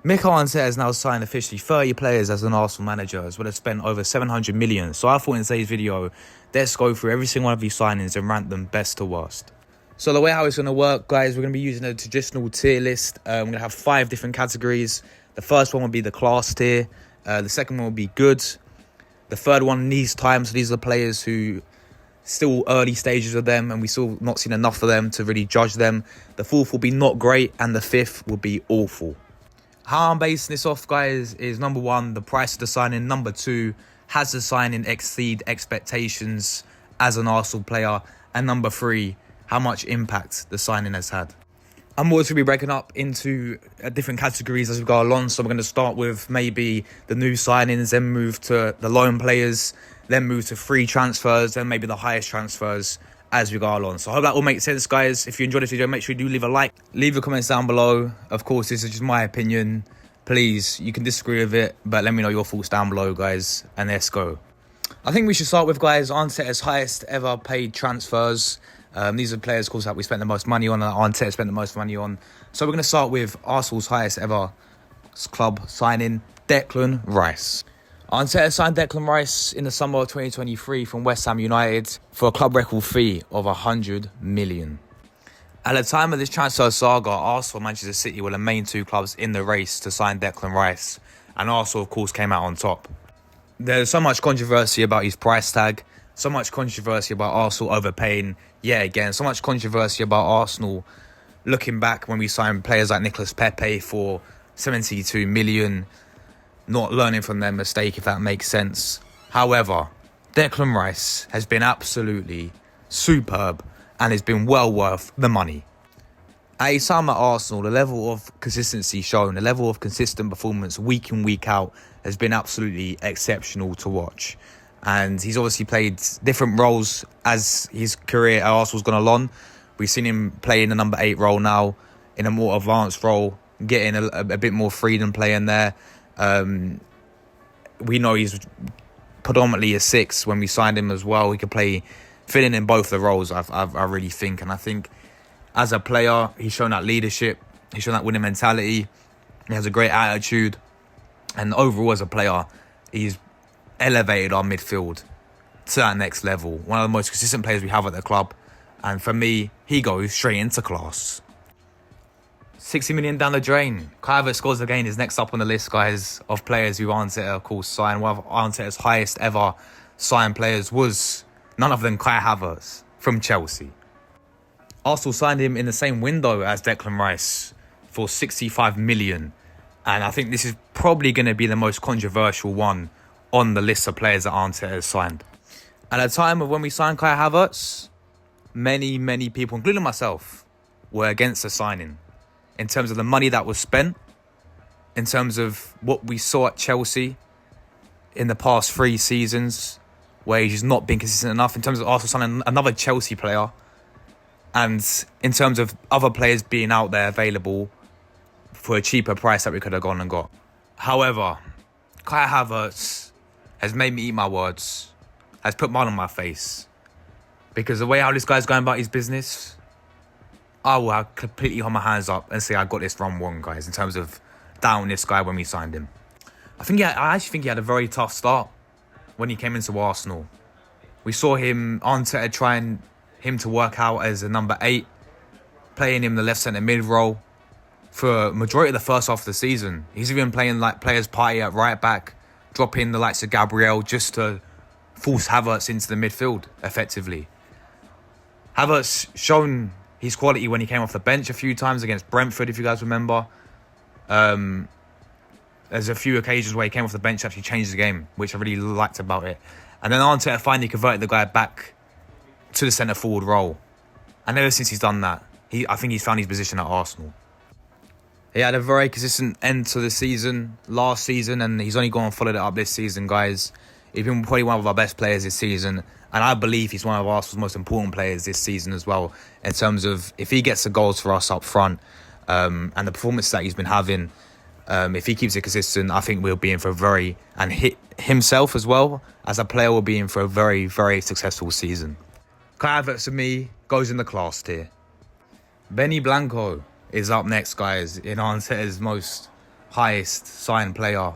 Mikel Arteta has now signed officially 30 players as an Arsenal manager, as well as spent over 700 million. So I thought in today's video, let's go through every single one of these signings and rank them best to worst. So the way how it's going to work, guys, we're going to be using a traditional tier list. We're going to have 5 different categories. The first one will be the class tier. The second one will be good. The third one needs time. So these are the players who still early stages of them, and we still not seen enough of them to really judge them. The fourth will be not great, and the fifth will be awful. How I'm basing this off, guys, is number 1, the price of the signing. Number 2, has the signing exceed expectations as an Arsenal player? And number 3, how much impact the signing has had. I'm always going to be breaking up into different categories as we go along. So I'm going to start with maybe the new signings, then move to the loan players, then move to free transfers, then maybe the highest transfers as we go along. So I hope that all makes sense, guys. If you enjoyed this video, make sure you do leave a like. Leave your comments down below. Of course, this is just my opinion. Please, you can disagree with it, but let me know your thoughts down below, guys. And let's go. I think we should start with, guys, Arteta's highest ever paid transfers. These are players, of course, that we spent the most money on, and Arteta spent the most money on. So we're going to start with Arsenal's highest ever club signing, Declan Rice. Arteta signed Declan Rice in the summer of 2023 from West Ham United for a club record fee of 100 million. At the time of this transfer saga, Arsenal and Manchester City were the main 2 clubs in the race to sign Declan Rice, and Arsenal, of course, came out on top. There's so much controversy about his price tag, so much controversy about Arsenal overpaying yet again, so much controversy about Arsenal looking back when we signed players like Nicolas Pepe for 72 million, not learning from their mistake, if that makes sense. However, Declan Rice has been absolutely superb and has been well worth the money. At his time at Arsenal, the level of consistency shown, the level of consistent performance week in, week out has been absolutely exceptional to watch. And he's obviously played different roles as his career at Arsenal's gone along. We've seen him play in the number 8 role now, in a more advanced role, getting a bit more freedom playing there. We know he's predominantly a 6 when we signed him as well. He could play, filling in both the roles, I really think. And I think as a player, he's shown that leadership. He's shown that winning mentality. He has a great attitude. And overall, as a player, he's elevated our midfield to that next level. One of the most consistent players we have at the club. And for me, he goes straight into class. 60 million down the drain. Kai Havertz scores again, is next up on the list, guys, of players who Arteta, of course, signed. One of Arteta's highest ever signed players was none other than Kai Havertz from Chelsea. Arsenal signed him in the same window as Declan Rice for 65 million. And I think this is probably going to be the most controversial one on the list of players that Arteta has signed. At the time of when we signed Kai Havertz, many people, including myself, were against the signing. In terms of the money that was spent, in terms of what we saw at Chelsea in the past 3 seasons, where he's not been consistent enough, in terms of Arsenal signing another Chelsea player, and in terms of other players being out there available for a cheaper price that we could have gone and got. However, Kai Havertz has made me eat my words, has put mud on my face, because the way how this guy's going about his business, I will completely hold my hands up and say I got this wrong, guys, in terms of down this guy when we signed him. I actually think he had a very tough start when he came into Arsenal. We saw him, Arteta trying him to work out as a number 8, playing him the left centre mid role for a majority of the first half of the season. He's even playing like players party at right back, dropping the likes of Gabriel just to force Havertz into the midfield effectively. Havertz shown his quality when he came off the bench a few times against Brentford, if you guys remember. There's a few occasions where he came off the bench, actually changed the game, which I really liked about it. And then Arteta finally converted the guy back to the centre forward role. And ever since he's done that, I think he's found his position at Arsenal. He had a very consistent end to the season last season, and he's only gone and followed it up this season, guys. He's been probably one of our best players this season. And I believe he's one of Arsenal's most important players this season as well, in terms of if he gets the goals for us up front, and the performance that he's been having, if he keeps it consistent, I think we'll be in for and himself as well, as a player, will be in for a very, very successful season. Kai Havertz, to me, goes in the class tier. Benny Blanco is up next, guys, in Arteta's most highest signed player,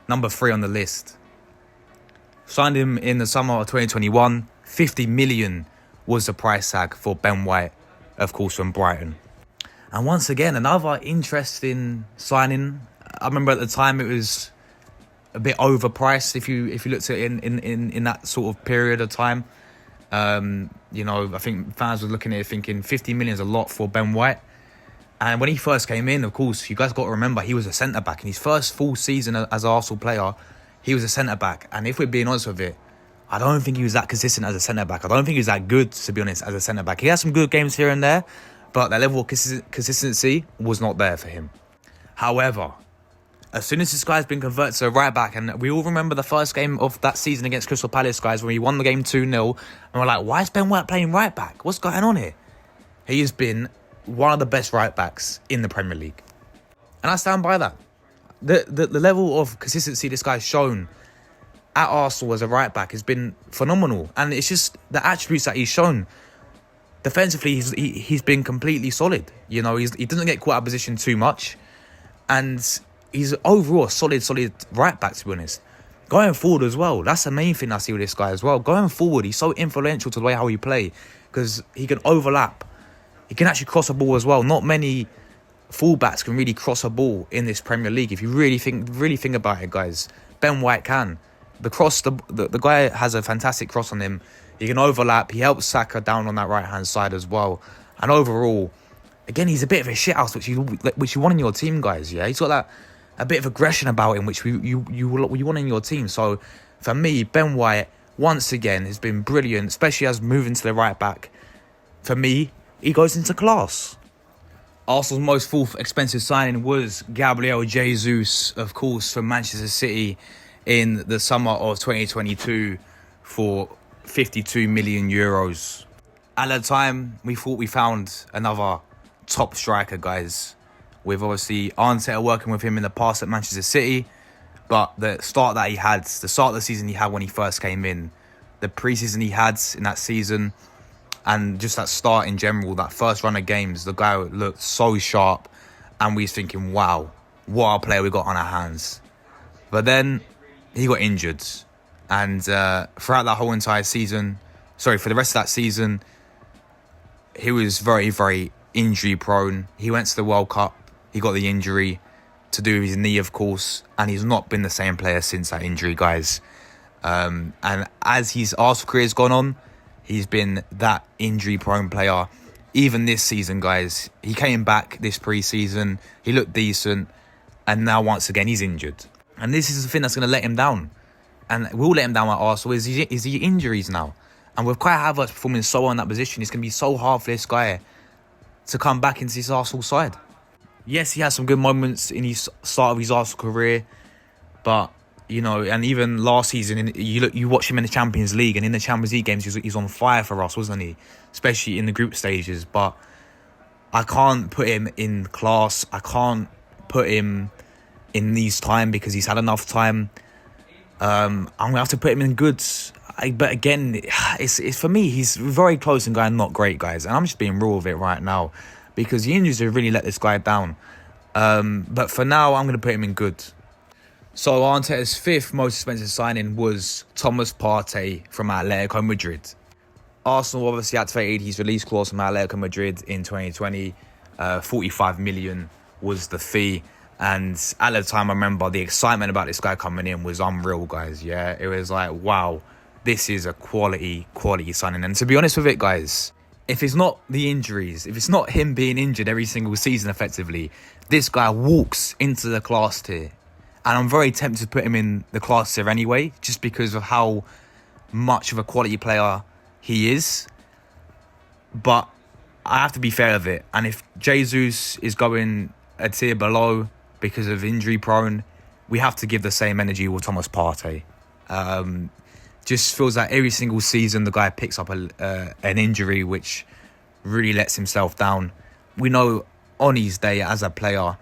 number 3 on the list. Signed him in the summer of 2021. 50 million was the price tag for Ben White, of course, from Brighton. And once again, another interesting signing. I remember at the time it was a bit overpriced if you looked at it in that sort of period of time. I think fans were looking at it thinking 50 million is a lot for Ben White. And when he first came in, of course, you guys got to remember he was a centre-back. In his first full season as an Arsenal player, he was a centre-back. And if we're being honest with it, I don't think he was that consistent as a centre-back. I don't think he was that good, to be honest, as a centre-back. He had some good games here and there, but that level of consistency was not there for him. However, as soon as this guy's been converted to a right-back, and we all remember the first game of that season against Crystal Palace, guys, when he won the game 2-0, and we're like, why is Ben White playing right-back? What's going on here? He has been one of the best right-backs in the Premier League. And I stand by that. The level of consistency this guy's shown at Arsenal as a right-back has been phenomenal. And it's just the attributes that he's shown. Defensively, he's been completely solid. He doesn't get caught out of position too much. And he's overall a solid right-back, to be honest. Going forward as well, that's the main thing I see with this guy as well. Going forward, he's so influential to the way how he play because he can overlap. He can actually cross a ball as well. Not many fullbacks can really cross a ball in this Premier League. If you really think about it, guys, Ben White can. The guy has a fantastic cross on him. He can overlap. He helps Saka down on that right-hand side as well. And overall, again, he's a bit of a shithouse, which you want in your team, guys. Yeah, he's got a bit of aggression about him, which you want in your team. So for me, Ben White once again has been brilliant, especially as moving to the right back. For me, he goes into class. Arsenal's most fourth expensive signing was Gabriel Jesus, of course, from Manchester City in the summer of 2022 for 52 million euros. At the time, we thought we found another top striker, guys. With obviously Arteta working with him in the past at Manchester City. But the start of the season he had when he first came in, the pre-season he had in that season, and just that start in general, that first run of games, the guy looked so sharp. And we was thinking, wow, what a player we got on our hands. But then he got injured. And throughout that whole entire season, for the rest of that season, he was very, very injury prone. He went to the World Cup. He got the injury to do with his knee, of course. And he's not been the same player since that injury, guys. And as his Arsenal career has gone on, he's been that injury prone player. Even this season, guys, he came back this pre-season. He looked decent. And now, once again, he's injured. And this is the thing that's going to let him down. And will let him down at Arsenal is the injuries now. And with Kai Havertz performing so well in that position, it's going to be so hard for this guy to come back into his Arsenal side. Yes, he had some good moments in his start of his Arsenal career. But, and even last season, you watch him in the Champions League. And in the Champions League games, he's on fire for us, wasn't he? Especially in the group stages. But I can't put him in class. I can't put him in these time because he's had enough time. I'm going to have to put him in goods. But again, it's for me, he's very close and going not great, guys. And I'm just being real with it right now because the injuries have really let this guy down. But for now, I'm going to put him in good. So Arteta's fifth most expensive signing was Thomas Partey from Atletico Madrid. Arsenal obviously activated his release clause from Atletico Madrid in 2020. 45 million was the fee. And at the time, I remember the excitement about this guy coming in was unreal, guys. Yeah, it was like, wow, this is a quality signing. And to be honest with it, guys, if it's not the injuries, if it's not him being injured every single season effectively, this guy walks into the class tier. And I'm very tempted to put him in the class tier anyway, just because of how much of a quality player he is. But I have to be fair with it. And if Jesus is going a tier below because of injury prone, we have to give the same energy with Thomas Partey. Just feels like every single season the guy picks up an injury which really lets himself down. We know on his day as a player,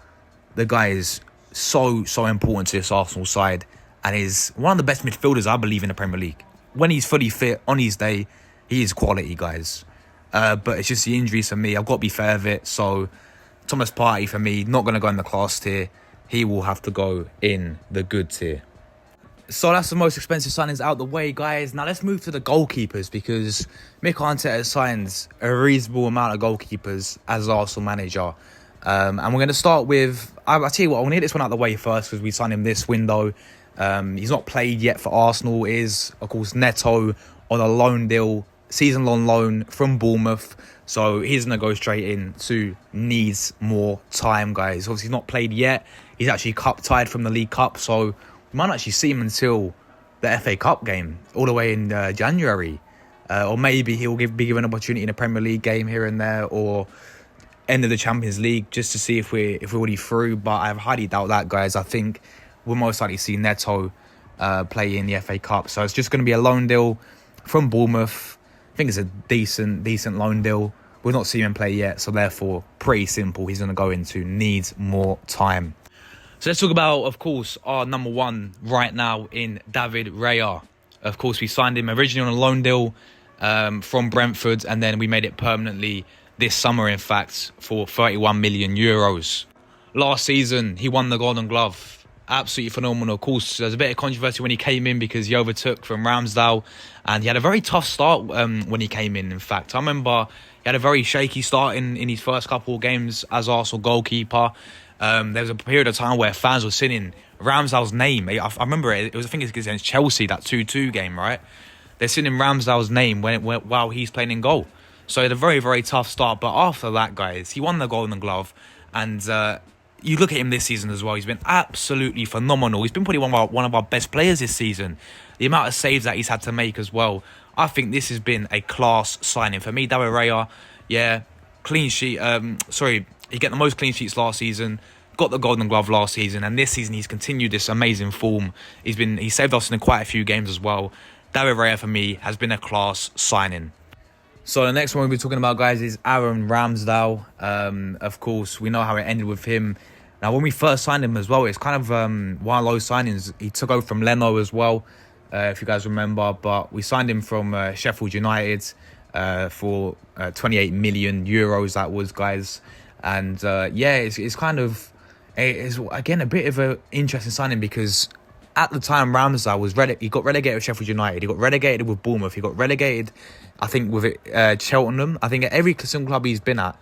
the guy is so important to this Arsenal side and is one of the best midfielders I believe in the Premier League. When he's fully fit on his day, he is quality, guys. But it's just the injuries for me. I've got to be fair with it. So Thomas Partey for me, not going to go in the class tier. he will have to go in the good tier. So that's the most expensive signings out the way, guys. Now let's move to the goalkeepers, because Mikel Arteta signs a reasonable amount of goalkeepers as Arsenal manager. And we're going to start with, I'll tell you what, I'm going to get this one out the way first because we signed him this window. He's not played yet for Arsenal. It is, of course, Neto on a loan deal, season-long loan from Bournemouth. So he's going to go straight in to needs more time, guys. Obviously, he's not played yet. He's actually cup-tied from the League Cup, so we might actually see him until the FA Cup game, all the way in January. Or maybe he'll be given an opportunity in a Premier League game here and there, or end of the Champions League, just to see if we're already through. But I highly doubt that, guys. I think we'll most likely see Neto play in the FA Cup. So it's just going to be a loan deal from Bournemouth. I think it's a decent loan deal. We've not seen him play yet, so therefore, pretty simple. He's going to go into needs more time. So let's talk about, of course, our number one right now in David Raya. Of course, we signed him originally on a loan deal from Brentford, and then we made it permanently this summer, in fact, for 31 million euros. Last season, he won the Golden Glove. Absolutely phenomenal. Of course, there's a bit of controversy when he came in because he overtook from Ramsdale, and he had a very tough start when he came in fact. I remember he had a very shaky start in his first couple of games as Arsenal goalkeeper. There was a period of time where fans were singing Ramsdale's name. I remember it was, I think it's against Chelsea, that 2-2 game, right? They're singing Ramsdale's name while he's playing in goal. So he had a very, very tough start. But after that, guys, he won the Golden Glove. And you look at him this season as well. He's been absolutely phenomenal. He's been probably one of our best players this season. The amount of saves that he's had to make as well. I think this has been a class signing. For me, David Raya, yeah, clean sheet. He got the most clean sheets last season. Got the Golden Glove last season, and this season he's continued this amazing form. He saved us in quite a few games as well. David Raya for me has been a class signing. So the next one we'll be talking about, guys, is Aaron Ramsdale. Of course, we know how it ended with him. Now, when we first signed him as well, it's kind of one of those signings. He took over from Leno as well, if you guys remember. But we signed him from Sheffield United for 28 million euros. That was, guys. And it's kind of, it's again a bit of an interesting signing, because at the time Ramsdale he got relegated with Sheffield United, he got relegated with Bournemouth, he got relegated, I think, with Cheltenham. I think at every single club he's been at,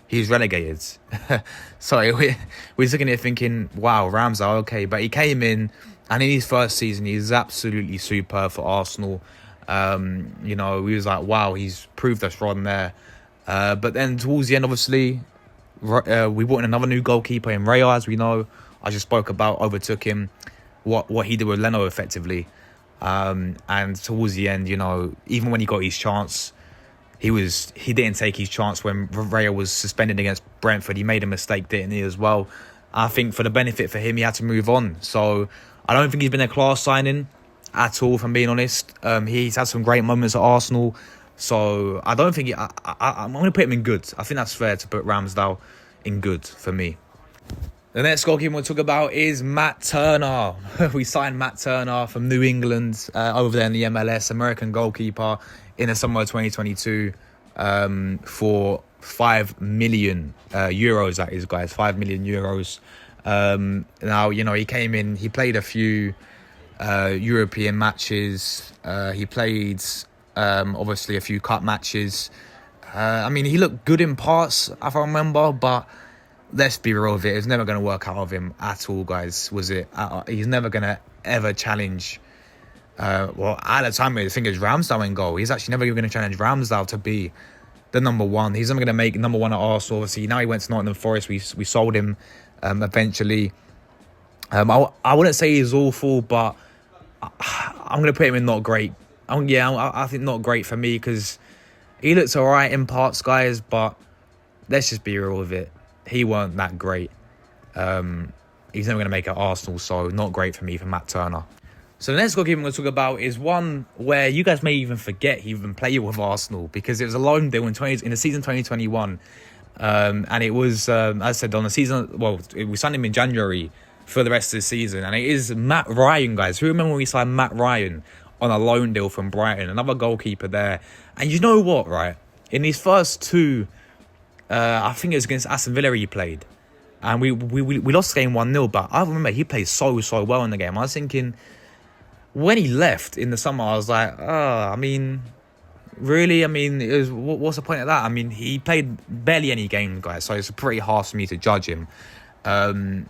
he's relegated. So we're looking at it thinking, wow, Ramsdale, okay. But he came in, and in his first season, he's absolutely superb for Arsenal. We was like, wow, he's proved us wrong there. But then towards the end, obviously, we brought in another new goalkeeper in Raya, as we know. I just spoke about, overtook him, what he did with Leno effectively. And towards the end, even when he got his chance, he didn't take his chance when Raya was suspended against Brentford. He made a mistake, didn't he, as well? I think for the benefit for him, he had to move on. So I don't think he's been a class signing at all, if I'm being honest. He's had some great moments at Arsenal. So I don't think I'm going to put him in good. I think that's fair to put Ramsdale in good for me. The next goalkeeper we'll talk about is Matt Turner. We signed Matt Turner from New England over there in the MLS, American goalkeeper, in the summer of 2022 for 5 million euros. That is, guys, 5 million euros. Now, he came in, he played a few European matches. He played obviously a few cup matches. He looked good in parts, if I remember, but let's be real with it. It's never going to work out of him at all, guys, was it? He's never going to ever challenge. At the time, I think it's Ramsdale in goal. He's actually never even going to challenge Ramsdale to be the number one. He's never going to make number one at Arsenal. Obviously, now he went to Nottingham Forest. We sold him eventually. I wouldn't say he's awful, but I'm going to put him in not great. I think not great for me, because he looks all right in parts, guys, but let's just be real with it. He weren't that great. He's never going to make it Arsenal, so not great for me, for Matt Turner. So the next goalkeeper I'm going to talk about is one where you guys may even forget he even played with Arsenal, because it was a loan deal in the season 2021. And it was, as I said, on the season, we signed him in January for the rest of the season. And it is Matt Ryan, guys. Who remember when we signed Matt Ryan on a loan deal from Brighton? Another goalkeeper there. And you know what, right? In his first two, I think it was against Aston Villa he played. And we lost the game 1-0, but I remember he played so well in the game. I was thinking, when he left in the summer, I was like, I mean, really? I mean, what's the point of that? I mean, he played barely any games, guys, so it's pretty hard for me to judge him. I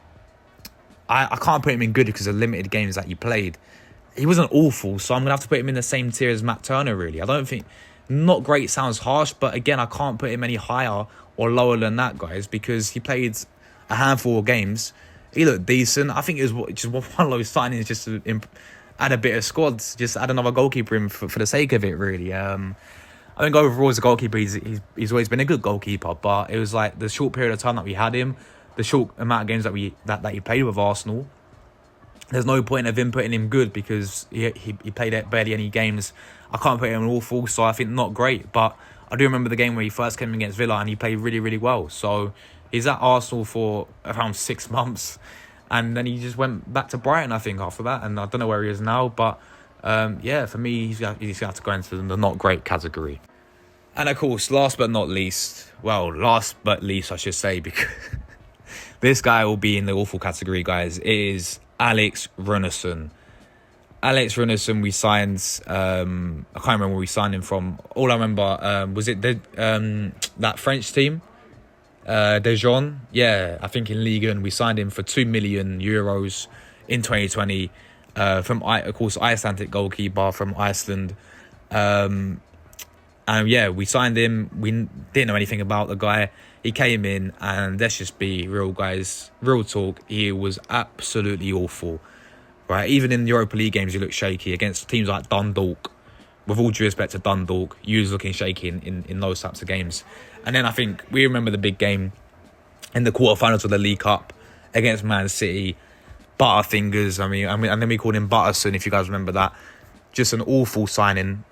can't put him in good because of limited games that he played. He wasn't awful, so I'm going to have to put him in the same tier as Matt Turner, really. I don't think... Not great sounds harsh, but again, I can't put him any higher or lower than that, guys, because he played a handful of games. He looked decent. I think it was just one of those signings just to add a bit of squads, just add another goalkeeper in for the sake of it, really. I think overall as a goalkeeper, he's always been a good goalkeeper, but it was like the short period of time that we had him, the short amount of games that he played with Arsenal, there's no point of him putting him good because he played barely any games. I can't put him in awful, so I think not great. But I do remember the game where he first came against Villa and he played really, really well. So he's at Arsenal for around 6 months. And then he just went back to Brighton, I think, after that. And I don't know where he is now. But yeah, for me, he's got to go into the not great category. And of course, last but least, I should say, because this guy will be in the awful category, guys, is Alex Runarsson. Alex Runarsson, we signed... I can't remember where we signed him from. All I remember, was it that French team? Dijon? Yeah, I think in Ligue 1. We signed him for €2 million in 2020. From, of course, Icelandic goalkeeper from Iceland. And yeah, we signed him. We didn't know anything about the guy. He came in, and let's just be real, guys. Real talk. He was absolutely awful. Right? Even in the Europa League games, he looked shaky against teams like Dundalk. With all due respect to Dundalk, he was looking shaky in those types of games. And then I think we remember the big game in the quarterfinals of the League Cup against Man City. Butterfingers. I mean, and then we called him Butterson, if you guys remember that. Just an awful signing.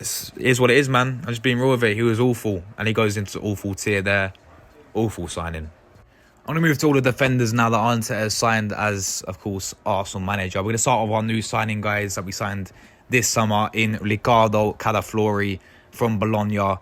It is what it is, man. I'm just being real with it. He was awful, and he goes into awful tier there. Awful signing. I'm going to move to all the defenders now that Arteta has signed as, of course, Arsenal manager. We're going to start with our new signing, guys, that we signed this summer in Riccardo Calaflori from Bologna.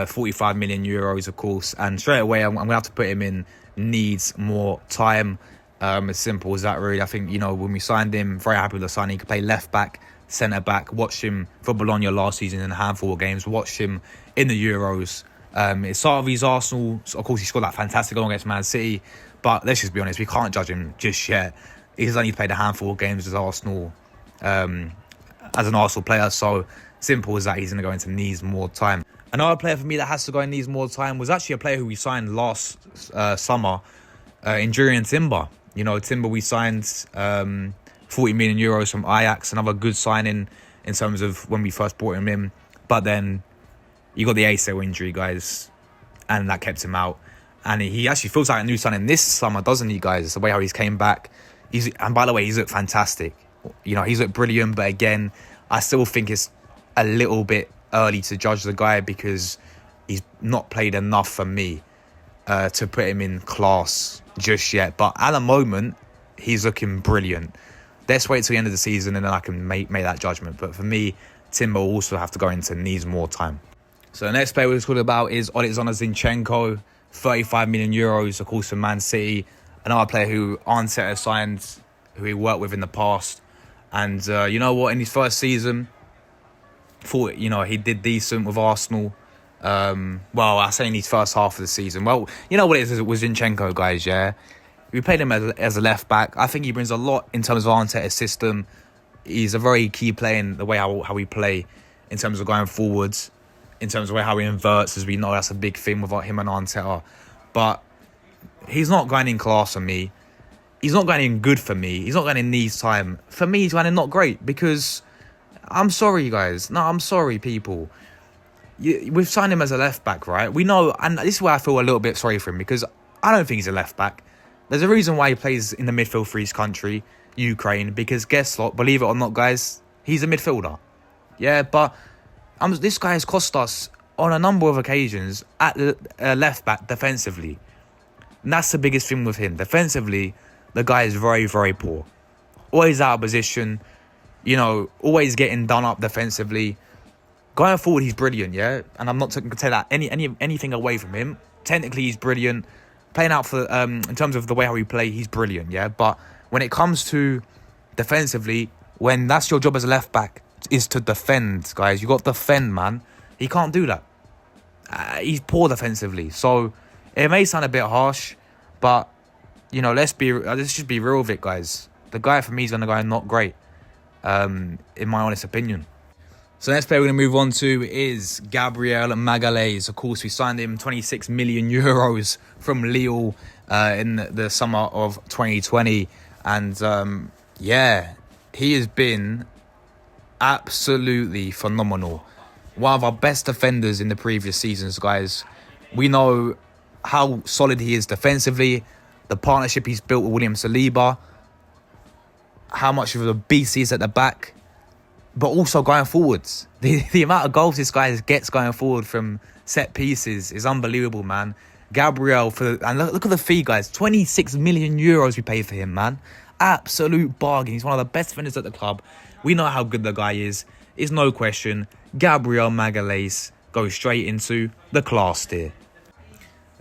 45 million euros, of course. And straight away, I'm going to have to put him in needs more time. As simple as that, really. I think, when we signed him, very happy with the signing. He could play left back, centre back. Watched him for Bologna last season in a handful of games. Watched him in the Euros. It's sort of his Arsenal. Of course, he scored that fantastic goal against Man City. But let's just be honest, we can't judge him just yet. He's only played a handful of games as Arsenal, as an Arsenal player. So simple as that, he's going to go into needs more time. Another player for me that has to go in needs more time was actually a player who we signed last summer, Jurriën Timber. Timber we signed 40 million euros from Ajax. Another good signing in terms of when we first brought him in. But then you got the ACL injury, guys, and that kept him out. And he actually feels like a new signing this summer, doesn't he, guys? The way how he's came back. And by the way, he's looked fantastic. He's looked brilliant. But again, I still think it's a little bit early to judge the guy because he's not played enough for me to put him in class just yet. But at the moment, he's looking brilliant. Let's wait till the end of the season and then I can make that judgment. But for me, Timber will also have to go into needs more time. So the next player we're talking about is Alexander Zinchenko, 35 million euros, of course, from Man City. Another player who Arteta signed, who he worked with in the past. And you know what? In his first season, thought, he did decent with Arsenal. Well, I say in his first half of the season. Well, you know what it is with Zinchenko, guys, yeah? We played him as a left back. I think he brings a lot in terms of Arteta's system. He's a very key player in the way how we play in terms of going forwards, in terms of how he inverts, as we know that's a big thing with him and Arteta. But he's not going in class for me. He's not going in good for me. He's not going in needs time. For me, he's going in not great because I'm sorry, guys. No, I'm sorry, people. We've signed him as a left back, right? We know, and this is where I feel a little bit sorry for him because I don't think he's a left back. There's a reason why he plays in the midfield for his country, Ukraine, because guess what? Believe it or not, guys, he's a midfielder. Yeah, but this guy has cost us on a number of occasions at the left back defensively. And that's the biggest thing with him. Defensively, the guy is very, very poor. Always out of position, always getting done up defensively. Going forward, he's brilliant, yeah? And I'm not going to take that anything away from him. Technically, he's brilliant. playing out for in terms of the way how he play, he's brilliant, yeah. But when it comes to defensively, when that's your job as a left back, is to defend, guys. You got to defend, man. He can't do that. He's poor defensively. So it may sound a bit harsh, but you know, let's just be real with it, guys. The guy for me is gonna go not great, in my honest opinion. So the next player we're going to move on to is Gabriel Magalhaes. Of course, we signed him 26 million euros from Lille in the summer of 2020. And yeah, he has been absolutely phenomenal. One of our best defenders in the previous seasons, guys. We know how solid he is defensively, the partnership he's built with William Saliba, how much of a beast he is at the back. But also going forwards, the amount of goals this guy gets going forward from set pieces is unbelievable, man. Gabriel, and look at the fee, guys. 26 million euros we paid for him, man. Absolute bargain. He's one of the best defenders at the club. We know how good the guy is. It's no question. Gabriel Magalhaes goes straight into the class tier.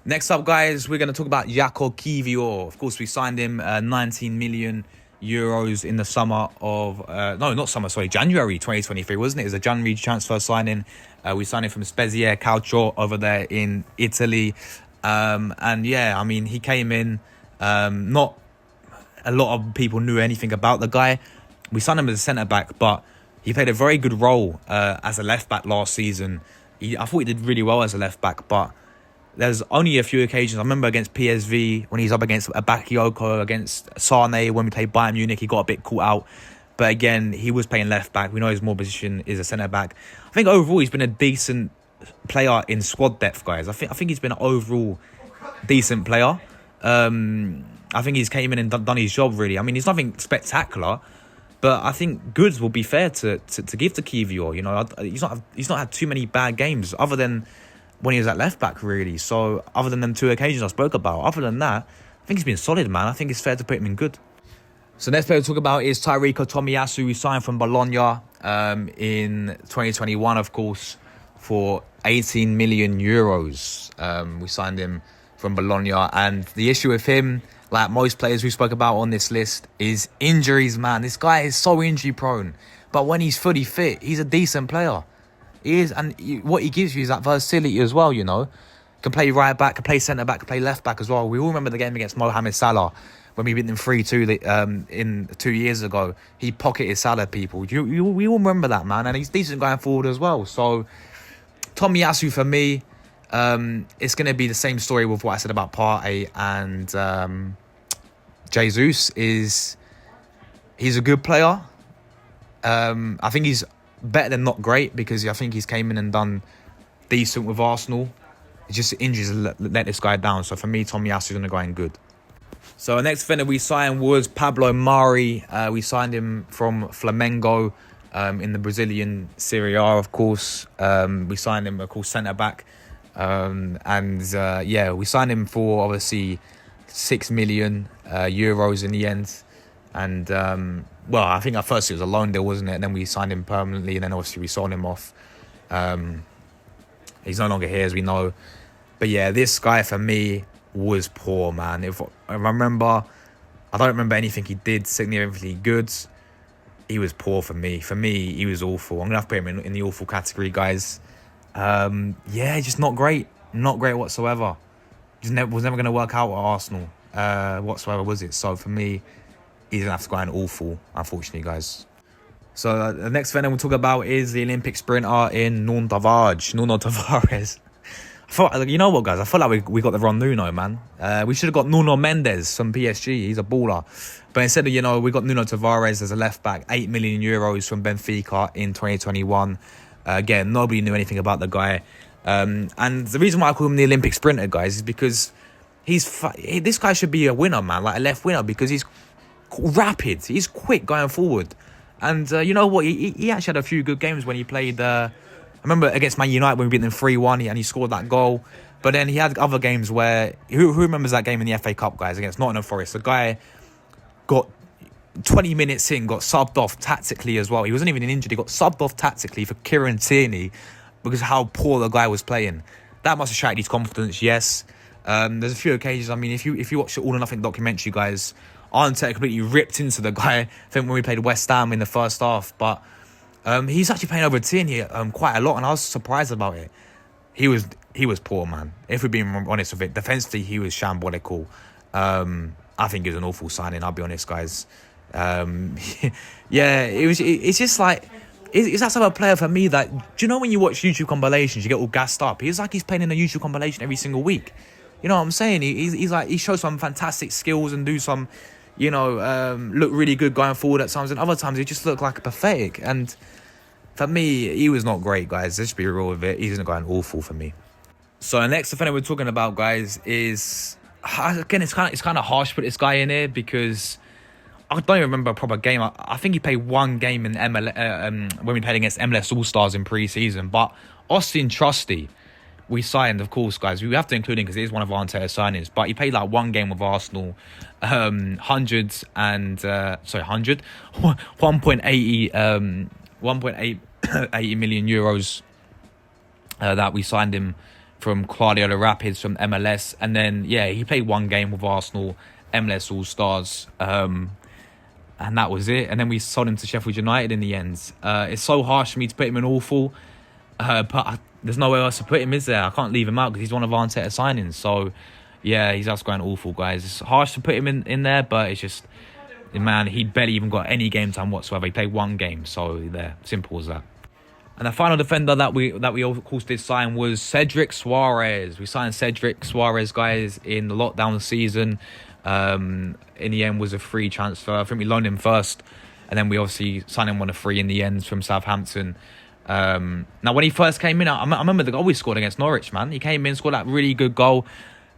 Next up, guys, we're going to talk about Jakob Kiwior. Of course, we signed him 19 million euros in the summer of January 2023, wasn't it? It was a January transfer signing. We signed him from Spezia Calcio over there in Italy, and yeah, I mean, he came in, not a lot of people knew anything about the guy. We signed him as a centre back, but he played a very good role as a left back last season. I thought he did really well as a left back, but there's only a few occasions. I remember against PSV when he's up against Bakayoko, against Sane when we played Bayern Munich, he got a bit caught out. But again, he was playing left back. We know his more position is a centre back. I think overall he's been a decent player in squad depth, guys. I think he's been an overall decent player. I think he's came in and done his job, really. I mean, he's nothing spectacular, but I think goods will be fair to give to Kiwior. You know, he's not had too many bad games other than when he was at left back, really. So other than them two occasions I spoke about, other than that, I think he's been solid, man. I think it's fair to put him in good. So next player to talk about is Tairiko Tomiyasu, who signed from Bologna in 2021, of course, for 18 million euros. We signed him from Bologna, and the issue with him, like most players we spoke about on this list, is injuries, man. This guy is so injury prone, but when he's fully fit, he's a decent player. He is, and what he gives you is that versatility as well, you know. Can play right back, can play centre back, can play left back as well. We all remember the game against Mohamed Salah when we beat them 3-2 in 2 years ago. He pocketed Salah, people. We all remember that, man. And he's decent going forward as well. So Tomiyasu, for me, it's going to be the same story with what I said about Partey and Jesus. He's a good player. I think he's better than not great, because I think he's came in and done decent with Arsenal. It's just injuries let this guy down. So for me, Tomiyasu is going to go in good. So our next defender we signed was Pablo Mari. We signed him from Flamengo in the Brazilian Serie A, of course. We signed him, of course, centre back. Yeah, we signed him for obviously 6 million euros in the end. And well, I think at first it was a loan deal, wasn't it? And then we signed him permanently, and then obviously we sold him off. He's no longer here, as we know. But yeah, this guy for me was poor, man. If I remember, I don't remember anything he did significantly good. He was poor for me. For me, he was awful. I'm going to have to put him in the awful category, guys. Yeah, just not great. Not great whatsoever. Was never going to work out at Arsenal whatsoever, was it? So for me, he's going to have to go in awful, unfortunately, guys. So the next defender we'll talk about is the Olympic sprinter in Nuno Tavares. You know what, guys? I feel like we got the wrong Nuno, man. We should have got Nuno Mendes from PSG. He's a baller. But instead of, we got Nuno Tavares as a left-back, 8 million euros from Benfica in 2021. Again, nobody knew anything about the guy. And the reason why I call him the Olympic sprinter, guys, is because this guy should be a winner, man, like a left winner, because he's rapid. He's quick going forward. And you know what? He actually had a few good games when he played. I remember against Man United when we beat them 3-1 and he scored that goal. But then he had other games where... Who remembers that game in the FA Cup, guys, against Nottingham Forest? The guy got 20 minutes in, got subbed off tactically as well. He wasn't even injured. He got subbed off tactically for Kieran Tierney because of how poor the guy was playing. That must have shattered his confidence, yes. There's a few occasions. I mean, if you watch the All or Nothing documentary, guys, Arteta completely ripped into the guy. I think when we played West Ham in the first half, but he's actually playing over Tierney quite a lot, and I was surprised about it. He was poor, man. If we're being honest with it, defensively he was shambolical. I think it was an awful signing. I'll be honest, guys. Yeah, it's just like. Is that type of player for me that, do you know when you watch YouTube compilations, you get all gassed up? He's like he's playing in a YouTube compilation every single week. You know what I'm saying? He's like, he shows some fantastic skills and do some, look really good going forward at times. And other times he just looked like pathetic. And for me, he was not great, guys. Let's be real with it. He's going awful for me. So the next defender we're talking about, guys, is, again, it's kind of harsh to put this guy in here because I don't even remember a proper game. I think he played one game in when we played against MLS All-Stars in pre-season. But Austin Trusty, we signed, of course, guys. We have to include him because it is one of our Arteta's signings. But he played like one game with Arsenal, 1.80 million euros that we signed him from Guardiola Rapids from MLS. And then, yeah, he played one game with Arsenal, MLS All-Stars. And that was it. And then we sold him to Sheffield United in the end. It's so harsh for me to put him in awful. But there's nowhere else to put him, is there? I can't leave him out because he's one of our Arteta signings. So, yeah, he's just going awful, guys. It's harsh to put him in there, but it's just, man, he barely even got any game time whatsoever. He played one game. So, there. Simple as that. And the final defender that we of course did sign was Cedric Suarez. We signed Cedric Suarez, guys, in the lockdown season. In the end was a free transfer. I think we loaned him first, and then we obviously signed him on a free in the end from Southampton. Now when he first came in, I remember the goal we scored against Norwich, man. He came in, scored that really good goal,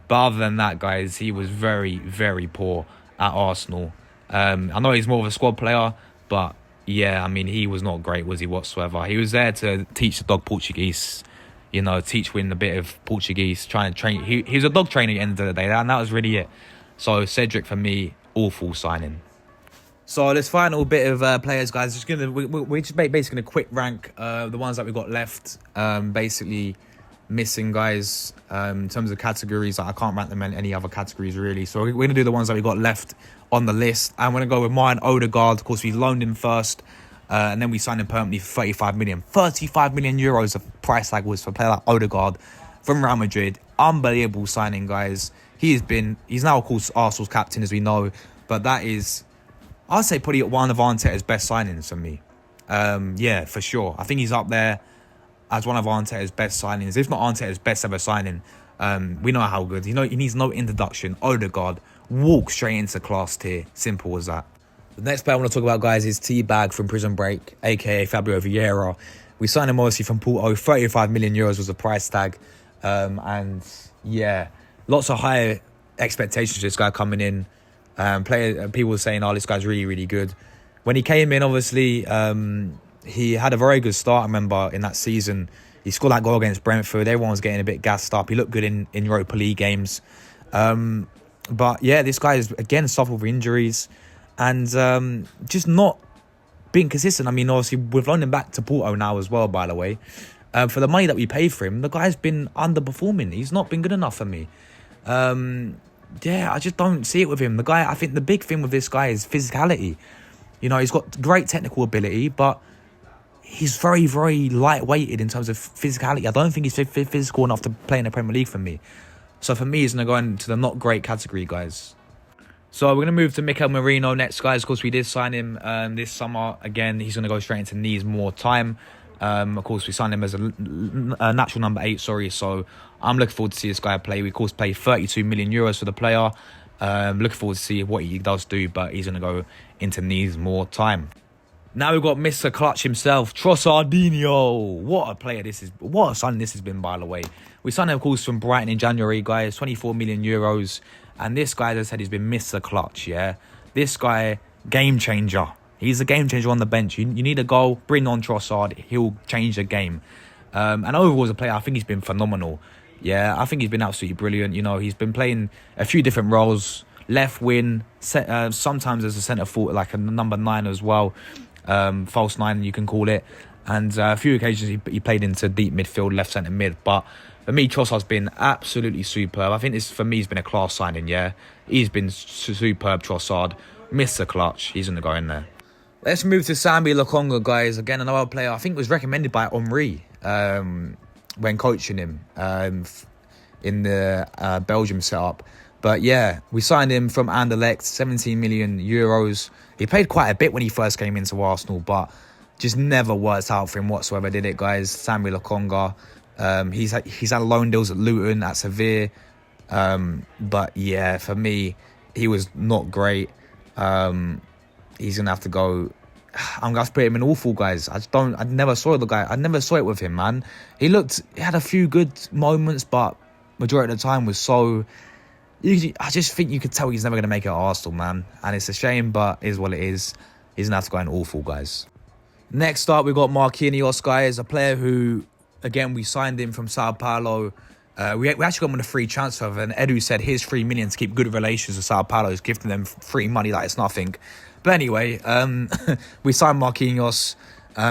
but other than that, guys, he was very, very poor at Arsenal. I know he's more of a squad player, but yeah, I mean, he was not great, was he, whatsoever. He was there to teach the dog Portuguese, teach Win a bit of Portuguese, try and train. He was a dog trainer at the end of the day, and that was really it. So Cedric, for me, awful signing. So this final bit of players, guys, we're just basically going to quick rank the ones that we got left. Basically missing, guys, in terms of categories. I can't rank them in any other categories, really. So we're going to do the ones that we got left on the list. I'm going to go with mine, Odegaard. Of course, we loaned him first. And then we signed him permanently for 35 million. 35 million euros of price tag was for a player like Odegaard from Real Madrid. Unbelievable signing, guys. He's now, of course, Arsenal's captain, as we know. But that is, I'd say, probably one of Arteta's best signings for me. Yeah, for sure. I think he's up there as one of Arteta's best signings. If not Arteta's best ever signing, we know how good. He needs no introduction. Odegaard, walk straight into class tier. Simple as that. The next player I want to talk about, guys, is T-Bag from Prison Break, a.k.a. Fabio Vieira. We signed him, obviously, from Porto. 35 million euros was the price tag. And, yeah, lots of high expectations for this guy coming in. People were saying, this guy's really, really good. When he came in, obviously, he had a very good start, I remember, in that season. He scored that goal against Brentford. Everyone was getting a bit gassed up. He looked good in Europa League games. But, yeah, this guy has, again, suffered with injuries. And just not being consistent. I mean, obviously, we've loaned him back to Porto now as well, by the way. For the money that we paid for him, the guy's been underperforming. He's not been good enough for me. Yeah, I just don't see it with him. The guy, I think the big thing with this guy is physicality. He's got great technical ability, but he's very, very lightweighted in terms of physicality. I don't think he's physical enough to play in the Premier League for me. So for me, he's going to go into the not great category, guys. So we're going to move to Mikel Merino next, guys. Of course, we did sign him this summer. Again, he's going to go straight into needs more time. Of course, we signed him as a natural number 8, So I'm looking forward to see this guy play. We, of course, paid 32 million euros for the player. Looking forward to see what he does do, but he's going to go into needs more time. Now we've got Mr. Clutch himself, Trossardinho. What a player this is. What a signing this has been, by the way. We signed him, of course, from Brighton in January, guys. 24 million euros. And this guy, as I said, he's been Mr. Clutch, yeah? This guy, game changer. He's a game changer on the bench. You need a goal, bring on Trossard. He'll change the game. And overall as a player, I think he's been phenomenal. Yeah, I think he's been absolutely brilliant. He's been playing a few different roles. Left wing, sometimes as a centre forward, like a number 9 as well. False 9, you can call it. And a few occasions he played into deep midfield, left centre mid. But For me, Trossard's been absolutely superb. I think this, for me, has been a class signing, yeah. He's been superb, Trossard. Missed the clutch. He's going to go in there. Let's move to Sambi Lokonga, guys. Again, another player I think was recommended by Henry when coaching him in the Belgium setup. But yeah, we signed him from Anderlecht, 17 million euros. He played quite a bit when he first came into Arsenal, but just never worked out for him whatsoever, did it, guys? Sambi Lokonga. He's had loan deals at Luton, at Sevilla. But yeah, for me, he was not great. He's going to have to go. I'm going to have to put him in awful, guys. I never saw the guy. I never saw it with him, man. He had a few good moments, but majority of the time was so... I just think you could tell he's never going to make it at Arsenal, man. And it's a shame, but it is what it is. He's going to have to go in awful, guys. Next up, we got Marquinhos, guys. A player who, again, we signed him from Sao Paulo. We actually got him on a free transfer. And Edu said here's 3 million to keep good relations with Sao Paulo. He's gifting them free money like it's nothing. But anyway, we signed Marquinhos.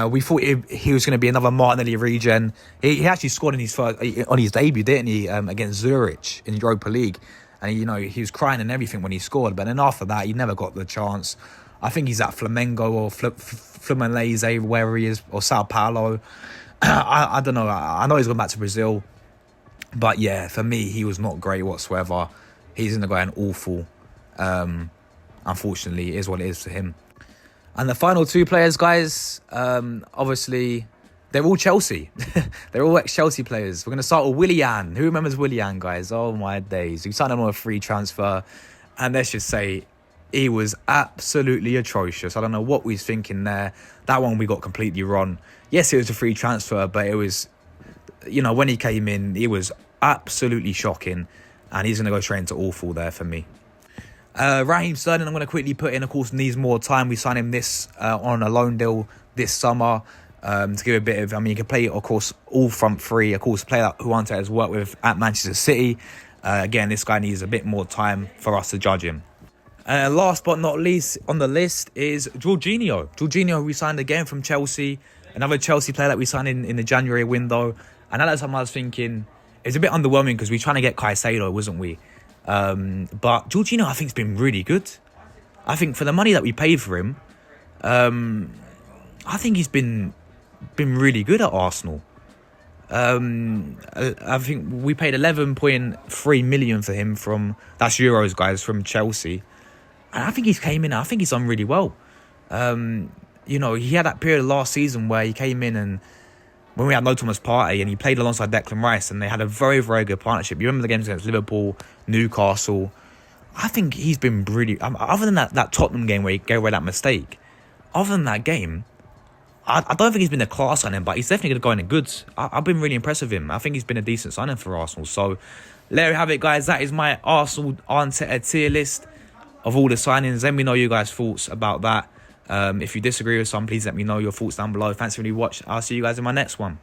We thought he was going to be another Martinelli regen. He actually scored on his debut, didn't he, against Zurich in the Europa League. And, he was crying and everything when he scored. But then after that, he never got the chance. I think he's at Flamengo or Fluminense, wherever he is, or Sao Paulo. I don't know. I know he's gone back to Brazil. But yeah, for me, he was not great whatsoever. He's going to go in awful. Unfortunately, it is what it is for him. And the final two players, guys, obviously, they're all Chelsea. They're all ex-Chelsea players. We're going to start with Willian. Who remembers Willian, guys? Oh, my days. We signed him on a free transfer. And let's just say he was absolutely atrocious. I don't know what we was thinking there. That one we got completely wrong. Yes, it was a free transfer, but it was, when he came in, he was absolutely shocking. And he's going to go straight into awful there for me. Raheem Sterling, I'm going to quickly put in, of course, needs more time. We signed him on a loan deal this summer to give a bit of... he can play, of course, all front three. Of course, player who Arteta has worked with at Manchester City. Again, this guy needs a bit more time for us to judge him. Last but not least on the list is Jorginho. Jorginho, we signed again from Chelsea. Another Chelsea player that we signed in the January window. And at that time, I was thinking... It's a bit underwhelming because we were trying to get Caicedo, wasn't we? But Jorginho, I think, has been really good. I think for the money that we paid for him, I think he's been really good at Arsenal. I think we paid 11.3 million for him that's euros, guys, from Chelsea. And I think he's came in, I think he's done really well. He had that period last season where he came in and when we had no Thomas Partey and he played alongside Declan Rice and they had a very, very good partnership. You remember the games against Liverpool, Newcastle. I think he's been really... other than that Tottenham game where he gave away that mistake, other than that game, I don't think he's been a class signing, but he's definitely going to go in the goods. I've been really impressed with him. I think he's been a decent signing for Arsenal. So, there we have it, guys. That is my Arsenal Arteta tier list of all the signings. Let me know your guys' thoughts about that. If you disagree with some, please let me know your thoughts down below. Thanks for watching. I'll see you guys in my next one.